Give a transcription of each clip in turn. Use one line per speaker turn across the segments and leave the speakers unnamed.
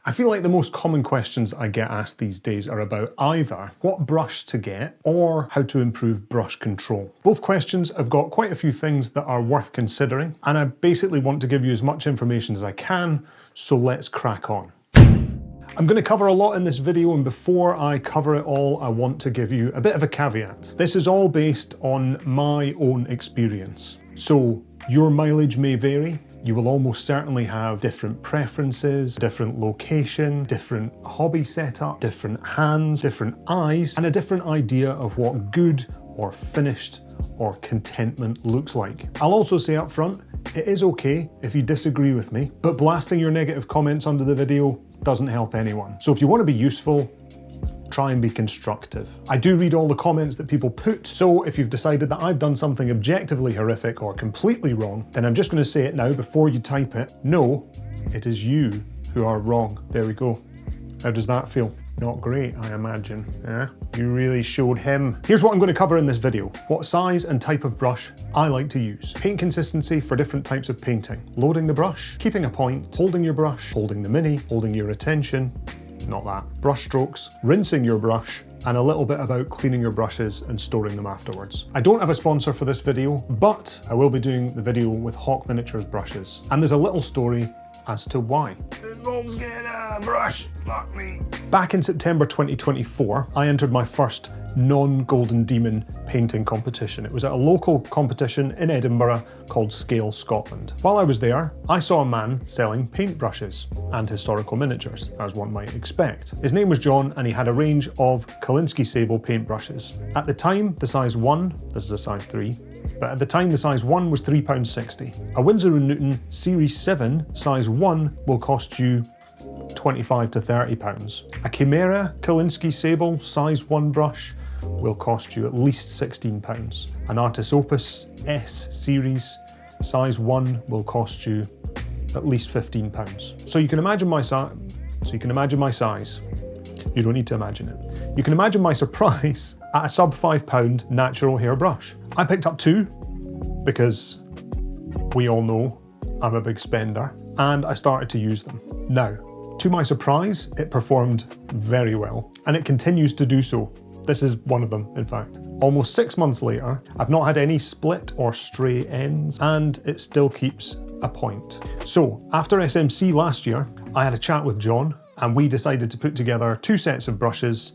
I feel like the most common questions I get asked these days are about either what brush to get or how to improve brush control. Both questions have got quite a few things that are worth considering, and I basically want to give you as much information as I can, so let's crack on. I'm going to cover a lot in this video, and before I cover it all, I want to give you a bit of a caveat. This is all based on my own experience. So your mileage may vary. You will almost certainly have different preferences, different location, different hobby setup, different hands, different eyes, and a different idea of what good or finished or contentment looks like. I'll also say up front, it is okay if you disagree with me, but blasting your negative comments under the video doesn't help anyone. So if you want to be useful, try and be constructive. I do read all the comments that people put, so if you've decided that I've done something objectively horrific or completely wrong, then I'm just going to say it now before you type it. No, it is you who are wrong. There we go. How does that feel? Not great, I imagine. Yeah? You really showed him. Here's what I'm going to cover in this video. What size and type of brush I like to use. Paint consistency for different types of painting. Loading the brush, keeping a point, holding your brush, holding the mini, holding your attention. Not that. Brush strokes, rinsing your brush, and a little bit about cleaning your brushes and storing them afterwards. I don't have a sponsor for this video, but I will be doing the video with Hawk Miniatures brushes. And there's a little story as to why. Mom's getting a brush, fuck me. Back in September 2024, I entered my first non-Golden Demon painting competition. It was at a local competition in Edinburgh called Scale Scotland. While I was there, I saw a man selling paintbrushes and historical miniatures, as one might expect. His name was John, and he had a range of Kolinsky Sable paintbrushes. At the time, the size 1, this is a size 3, but at the time the size 1 was £3.60. A Winsor & Newton Series 7 size 1 will cost you £25 to £30. A Chimera Kolinsky Sable size 1 brush will cost you at least £16. An Artis Opus S series size 1 will cost you at least £15. So you can imagine my size. You don't need to imagine it. You can imagine my surprise at a sub £5 natural hair brush. I picked up 2 because we all know I'm a big spender, and I started to use them. Now, to my surprise, it performed very well, and it continues to do so. This is one of them, in fact. Almost 6 months later, I've not had any split or stray ends, and it still keeps a point. So, after SMC last year, I had a chat with John, and we decided to put together 2 sets of brushes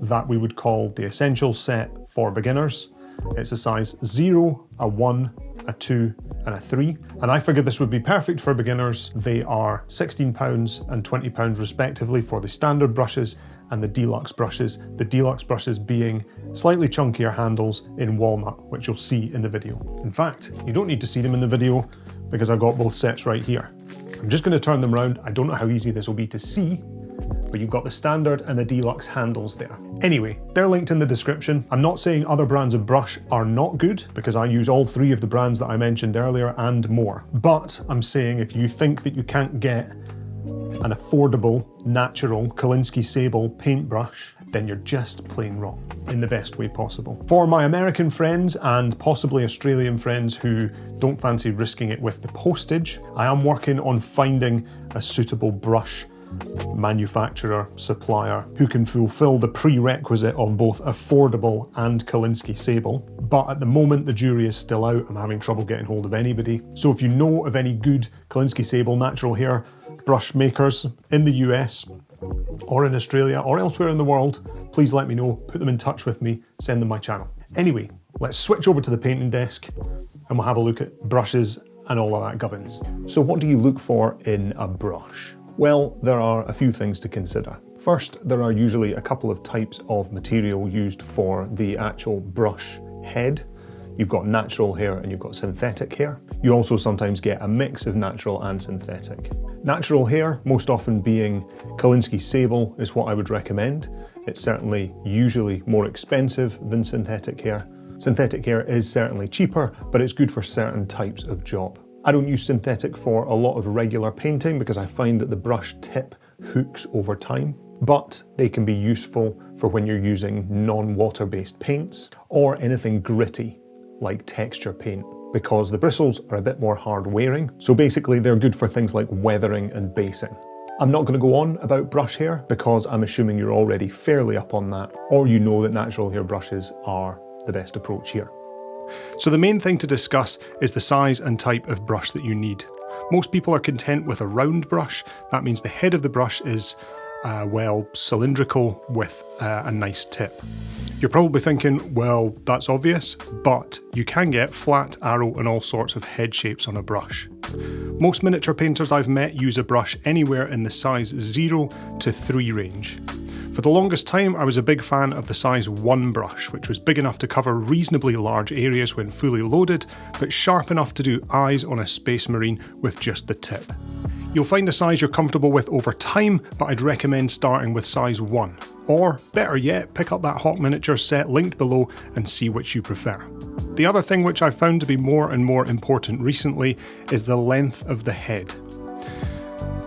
that we would call the Essentials set for beginners. It's a size 0, a 1, a 2, and a 3. And I figured this would be perfect for beginners. They are £16 and £20 respectively for the standard brushes and the Deluxe brushes. The Deluxe brushes being slightly chunkier handles in walnut, which you'll see in the video. In fact, you don't need to see them in the video because I've got both sets right here. I'm just going to turn them around. I don't know how easy this will be to see, but you've got the standard and the Deluxe handles there. Anyway, they're linked in the description. I'm not saying other brands of brush are not good, because I use all 3 of the brands that I mentioned earlier and more. But I'm saying if you think that you can't get an affordable, natural Kolinsky Sable paintbrush, then you're just plain wrong, in the best way possible. For my American friends and possibly Australian friends who don't fancy risking it with the postage, I am working on finding a suitable brush manufacturer, supplier, who can fulfill the prerequisite of both affordable and Kolinsky Sable. But at the moment, the jury is still out. I'm having trouble getting hold of anybody. So if you know of any good Kolinsky Sable natural hair brush makers in the US or in Australia or elsewhere in the world, please let me know, put them in touch with me, send them my channel. Anyway, let's switch over to the painting desk and we'll have a look at brushes and all of that gubbins. So what do you look for in a brush? Well, there are a few things to consider. First, there are usually a couple of types of material used for the actual brush head. You've got natural hair and you've got synthetic hair. You also sometimes get a mix of natural and synthetic. Natural hair, most often being Kolinsky Sable, is what I would recommend. It's certainly usually more expensive than synthetic hair. Synthetic hair is certainly cheaper, but it's good for certain types of job. I don't use synthetic for a lot of regular painting because I find that the brush tip hooks over time, but they can be useful for when you're using non-water-based paints or anything gritty like texture paint, because the bristles are a bit more hard wearing. So basically they're good for things like weathering and basing. I'm not going to go on about brush hair because I'm assuming you're already fairly up on that, or you know that natural hair brushes are the best approach here. So the main thing to discuss is the size and type of brush that you need. Most people are content with a round brush. That means the head of the brush is well, cylindrical with a nice tip. You're probably thinking, well, that's obvious, but you can get flat, arrow and all sorts of head shapes on a brush. Most miniature painters I've met use a brush anywhere in the size 0 to 3 range. For the longest time, I was a big fan of the size 1 brush, which was big enough to cover reasonably large areas when fully loaded, but sharp enough to do eyes on a Space Marine with just the tip. You'll find a size you're comfortable with over time, but I'd recommend starting with size 1. Or, better yet, pick up that Hawk Miniatures set linked below and see which you prefer. The other thing which I've found to be more and more important recently is the length of the head.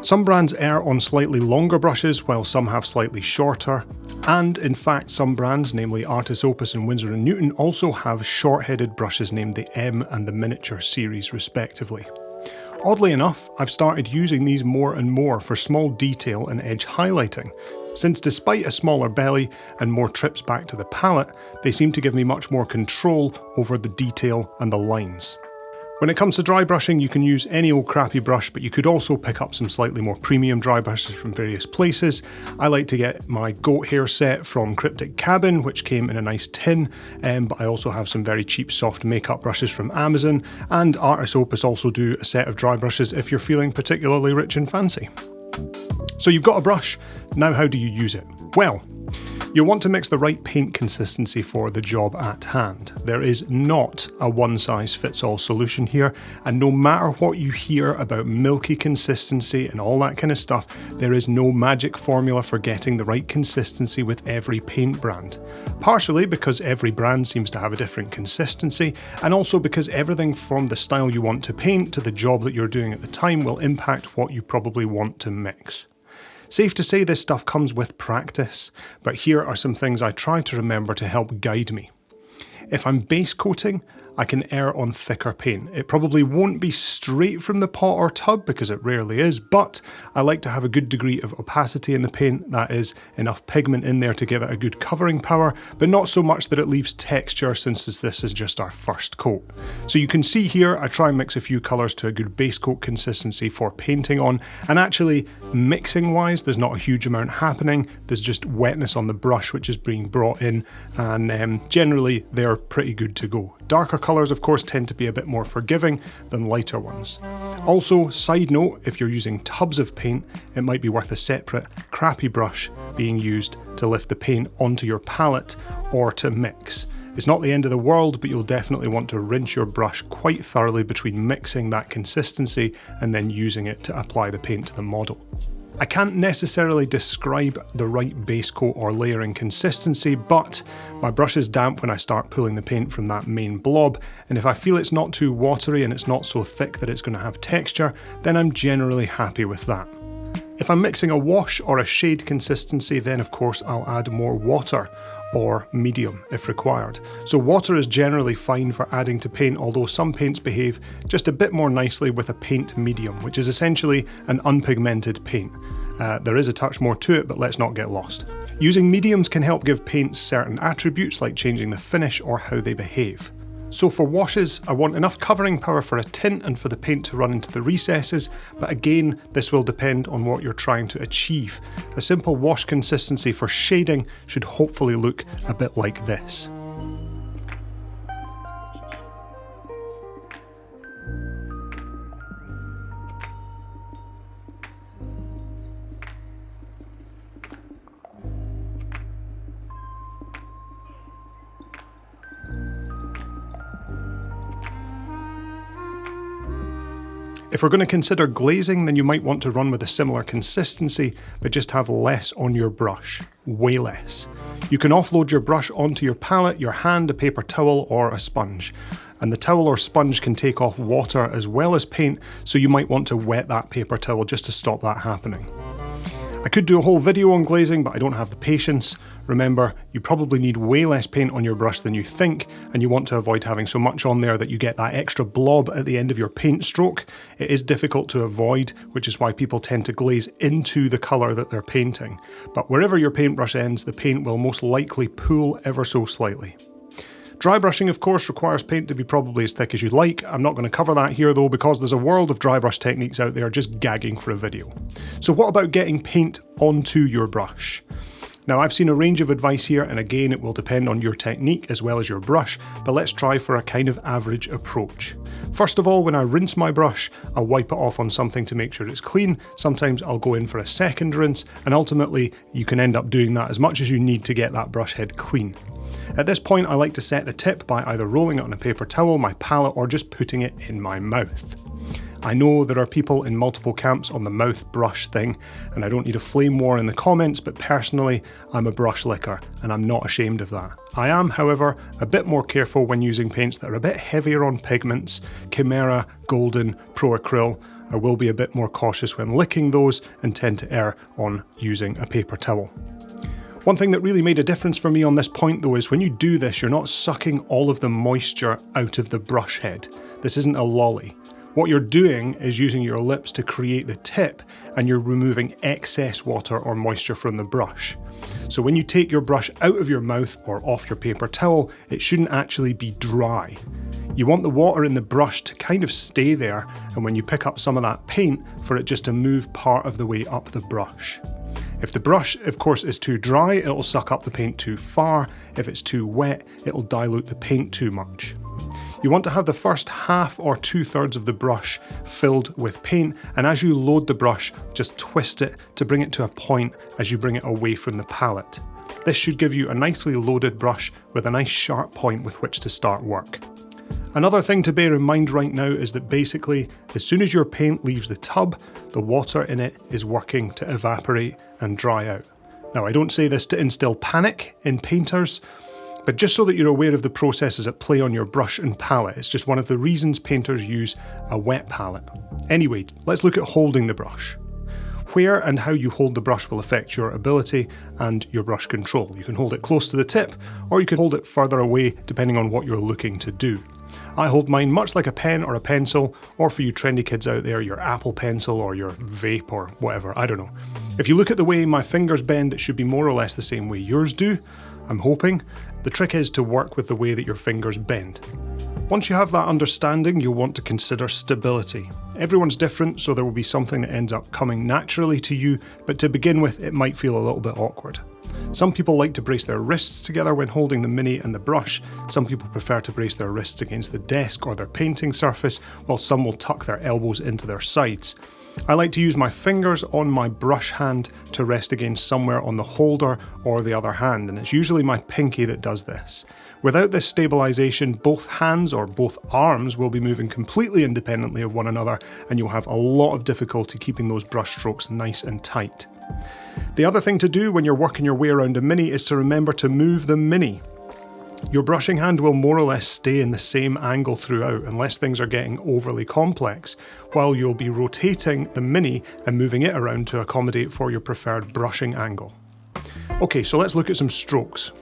Some brands err on slightly longer brushes, while some have slightly shorter, and in fact some brands, namely Artis Opus and Winsor & Newton, also have short-headed brushes named the M and the Miniature series respectively. Oddly enough, I've started using these more and more for small detail and edge highlighting, since despite a smaller belly and more trips back to the palette, they seem to give me much more control over the detail and the lines. When it comes to dry brushing, you can use any old crappy brush, but you could also pick up some slightly more premium dry brushes from various places. I like to get my goat hair set from Cryptic Cabin, which came in a nice tin, but I also have some very cheap soft makeup brushes from Amazon, and Artis Opus also do a set of dry brushes if you're feeling particularly rich and fancy. So you've got a brush, now how do you use it? Well, you'll want to mix the right paint consistency for the job at hand. There is not a one-size-fits-all solution here, and no matter what you hear about milky consistency and all that kind of stuff, there is no magic formula for getting the right consistency with every paint brand. Partially because every brand seems to have a different consistency, and also because everything from the style you want to paint to the job that you're doing at the time will impact what you probably want to mix. Safe to say this stuff comes with practice, but here are some things I try to remember to help guide me. If I'm base coating, I can err on thicker paint. It probably won't be straight from the pot or tub because it rarely is, but I like to have a good degree of opacity in the paint, that is, enough pigment in there to give it a good covering power, but not so much that it leaves texture since this is just our first coat. So you can see here I try and mix a few colours to a good base coat consistency for painting on, and actually mixing wise there's not a huge amount happening, there's just wetness on the brush which is being brought in, and generally they're pretty good to go. Darker colours of course tend to be a bit more forgiving than lighter ones. Also, side note, if you're using tubs of paint, it might be worth a separate crappy brush being used to lift the paint onto your palette or to mix. It's not the end of the world, but you'll definitely want to rinse your brush quite thoroughly between mixing that consistency and then using it to apply the paint to the model. I can't necessarily describe the right base coat or layering consistency, but my brush is damp when I start pulling the paint from that main blob, and if I feel it's not too watery and it's not so thick that it's going to have texture, then I'm generally happy with that. If I'm mixing a wash or a shade consistency, then of course I'll add more water, or medium if required. So water is generally fine for adding to paint, although some paints behave just a bit more nicely with a paint medium, which is essentially an unpigmented paint. There is a touch more to it, but let's not get lost. Using mediums can help give paints certain attributes like changing the finish or how they behave. So for washes, I want enough covering power for a tint and for the paint to run into the recesses, but again, this will depend on what you're trying to achieve. A simple wash consistency for shading should hopefully look a bit like this. If we're going to consider glazing, then you might want to run with a similar consistency, but just have less on your brush. Way less. You can offload your brush onto your palette, your hand, a paper towel, or a sponge. And the towel or sponge can take off water as well as paint, so you might want to wet that paper towel just to stop that happening. I could do a whole video on glazing, but I don't have the patience. Remember, you probably need way less paint on your brush than you think, and you want to avoid having so much on there that you get that extra blob at the end of your paint stroke. It is difficult to avoid, which is why people tend to glaze into the colour that they're painting. But wherever your paintbrush ends, the paint will most likely pool ever so slightly. Dry brushing, of course, requires paint to be probably as thick as you like. I'm not going to cover that here though, because there's a world of dry brush techniques out there just gagging for a video. So what about getting paint onto your brush? Now, I've seen a range of advice here, and again, it will depend on your technique as well as your brush, but let's try for a kind of average approach. First of all, when I rinse my brush, I'll wipe it off on something to make sure it's clean. Sometimes I'll go in for a second rinse, and ultimately, you can end up doing that as much as you need to get that brush head clean. At this point, I like to set the tip by either rolling it on a paper towel, my palette, or just putting it in my mouth. I know there are people in multiple camps on the mouth brush thing, and I don't need a flame war in the comments, but personally, I'm a brush licker, and I'm not ashamed of that. I am, however, a bit more careful when using paints that are a bit heavier on pigments, Chimera, Golden, Pro Acryl. I will be a bit more cautious when licking those and tend to err on using a paper towel. One thing that really made a difference for me on this point though is when you do this, you're not sucking all of the moisture out of the brush head. This isn't a lolly. What you're doing is using your lips to create the tip, and you're removing excess water or moisture from the brush. So when you take your brush out of your mouth or off your paper towel, it shouldn't actually be dry. You want the water in the brush to kind of stay there, and when you pick up some of that paint, for it just to move part of the way up the brush. If the brush, of course, is too dry, it'll suck up the paint too far. If it's too wet, it'll dilute the paint too much. You want to have the first half or 2/3 of the brush filled with paint, and as you load the brush, just twist it to bring it to a point as you bring it away from the palette. This should give you a nicely loaded brush with a nice sharp point with which to start work. Another thing to bear in mind right now is that basically, as soon as your paint leaves the tub, the water in it is working to evaporate and dry out. Now, I don't say this to instill panic in painters, but just so that you're aware of the processes at play on your brush and palette. It's just one of the reasons painters use a wet palette. Anyway, let's look at holding the brush. Where and how you hold the brush will affect your ability and your brush control. You can hold it close to the tip, or you can hold it further away depending on what you're looking to do. I hold mine much like a pen or a pencil, or for you trendy kids out there, your Apple Pencil or your vape or whatever, I don't know. If you look at the way my fingers bend, it should be more or less the same way yours do, I'm hoping. The trick is to work with the way that your fingers bend. Once you have that understanding, you'll want to consider stability. Everyone's different, so there will be something that ends up coming naturally to you, but to begin with, it might feel a little bit awkward. Some people like to brace their wrists together when holding the Mini and the brush. Some people prefer to brace their wrists against the desk or their painting surface, while some will tuck their elbows into their sides. I like to use my fingers on my brush hand to rest against somewhere on the holder or the other hand, and it's usually my pinky that does this. Without this stabilisation, both hands or both arms will be moving completely independently of one another, and you'll have a lot of difficulty keeping those brush strokes nice and tight. The other thing to do when you're working your way around a Mini is to remember to move the Mini. Your brushing hand will more or less stay in the same angle throughout unless things are getting overly complex, while you'll be rotating the Mini and moving it around to accommodate for your preferred brushing angle. Okay, so let's look at some strokes.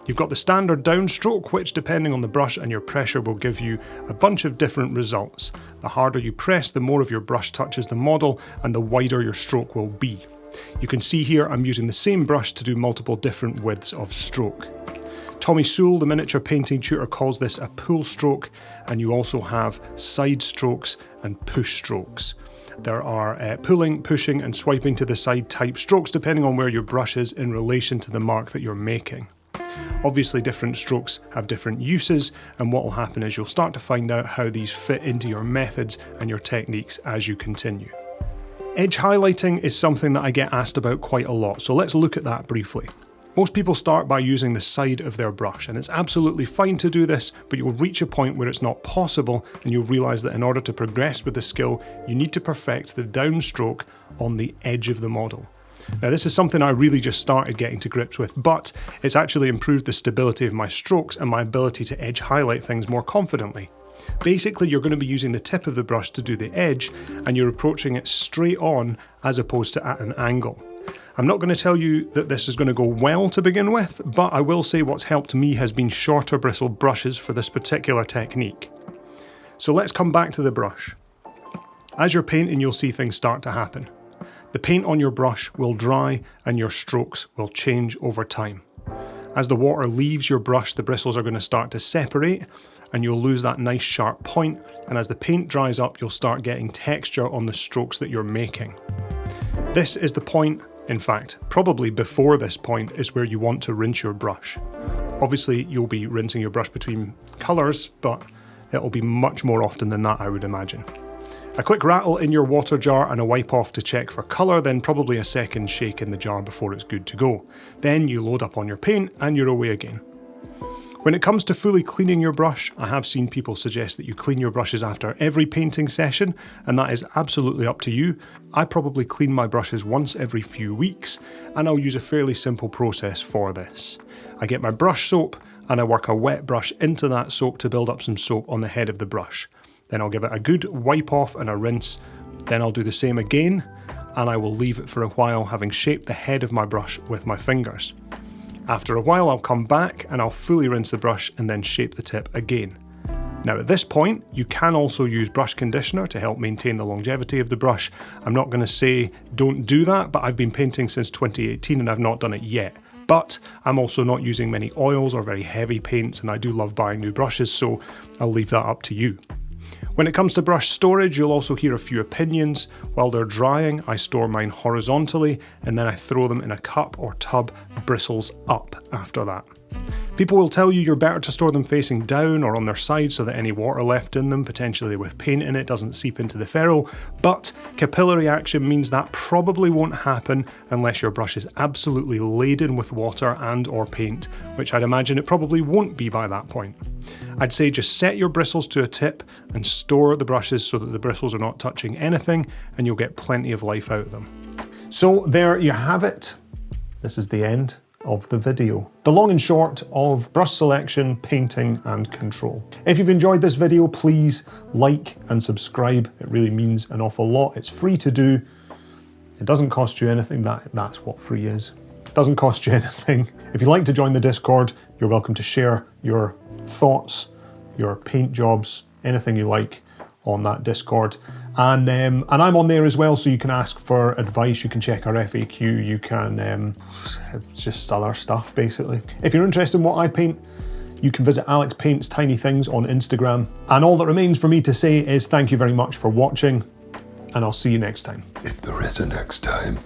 You've got the standard downstroke, which depending on the brush and your pressure will give you a bunch of different results. The harder you press, the more of your brush touches the model and the wider your stroke will be. You can see here I'm using the same brush to do multiple different widths of stroke. Tommy Sewell, the miniature painting tutor, calls this a pull stroke, and you also have side strokes and push strokes. There are pulling, pushing and swiping to the side type strokes depending on where your brush is in relation to the mark that you're making. Obviously different strokes have different uses, and what will happen is you'll start to find out how these fit into your methods and your techniques as you continue. Edge highlighting is something that I get asked about quite a lot, so let's look at that briefly. Most people start by using the side of their brush, and it's absolutely fine to do this, but you'll reach a point where it's not possible, and you'll realise that in order to progress with the skill, you need to perfect the downstroke on the edge of the model. Now this is something I really just started getting to grips with, but it's actually improved the stability of my strokes and my ability to edge highlight things more confidently. Basically, you're going to be using the tip of the brush to do the edge, and you're approaching it straight on as opposed to at an angle. I'm not going to tell you that this is going to go well to begin with, but I will say what's helped me has been shorter bristled brushes for this particular technique. So let's come back to the brush. As you're painting, you'll see things start to happen. The paint on your brush will dry and your strokes will change over time. As the water leaves your brush, the bristles are going to start to separate and you'll lose that nice sharp point, and as the paint dries up, you'll start getting texture on the strokes that you're making. This is the point, in fact, probably before this point is where you want to rinse your brush. Obviously, you'll be rinsing your brush between colours, but it'll be much more often than that, I would imagine. A quick rattle in your water jar and a wipe off to check for colour, then probably a second shake in the jar before it's good to go. Then you load up on your paint and you're away again. When it comes to fully cleaning your brush, I have seen people suggest that you clean your brushes after every painting session, and that is absolutely up to you. I probably clean my brushes once every few weeks, and I'll use a fairly simple process for this. I get my brush soap and I work a wet brush into that soap to build up some soap on the head of the brush. Then I'll give it a good wipe off and a rinse. Then I'll do the same again, and I will leave it for a while, having shaped the head of my brush with my fingers. After a while, I'll come back and I'll fully rinse the brush and then shape the tip again. Now at this point, you can also use brush conditioner to help maintain the longevity of the brush. I'm not going to say don't do that, but I've been painting since 2018 and I've not done it yet. But I'm also not using many oils or very heavy paints, and I do love buying new brushes, so I'll leave that up to you. When it comes to brush storage, you'll also hear a few opinions. While they're drying, I store mine horizontally and then I throw them in a cup or tub, bristles up after that. People will tell you you're better to store them facing down or on their side so that any water left in them, potentially with paint in it, doesn't seep into the ferrule, but capillary action means that probably won't happen unless your brush is absolutely laden with water and or paint, which I'd imagine it probably won't be by that point. I'd say just set your bristles to a tip and store the brushes so that the bristles are not touching anything, and you'll get plenty of life out of them. So there you have it. This is the end of the video. The long and short of brush selection, painting and control. If you've enjoyed this video, please like and subscribe. It really means an awful lot. It's free to do. It doesn't cost you anything. That's what free is. It doesn't cost you anything. If you'd like to join the Discord, you're welcome to share your thoughts, your paint jobs, anything you like on that Discord. And I'm on there as well, so you can ask for advice, you can check our FAQ, you can just other stuff basically. If you're interested in what I paint, you can visit Alex Paints Tiny Things on Instagram. And all that remains for me to say is thank you very much for watching, and I'll see you next time.
If there is a next time.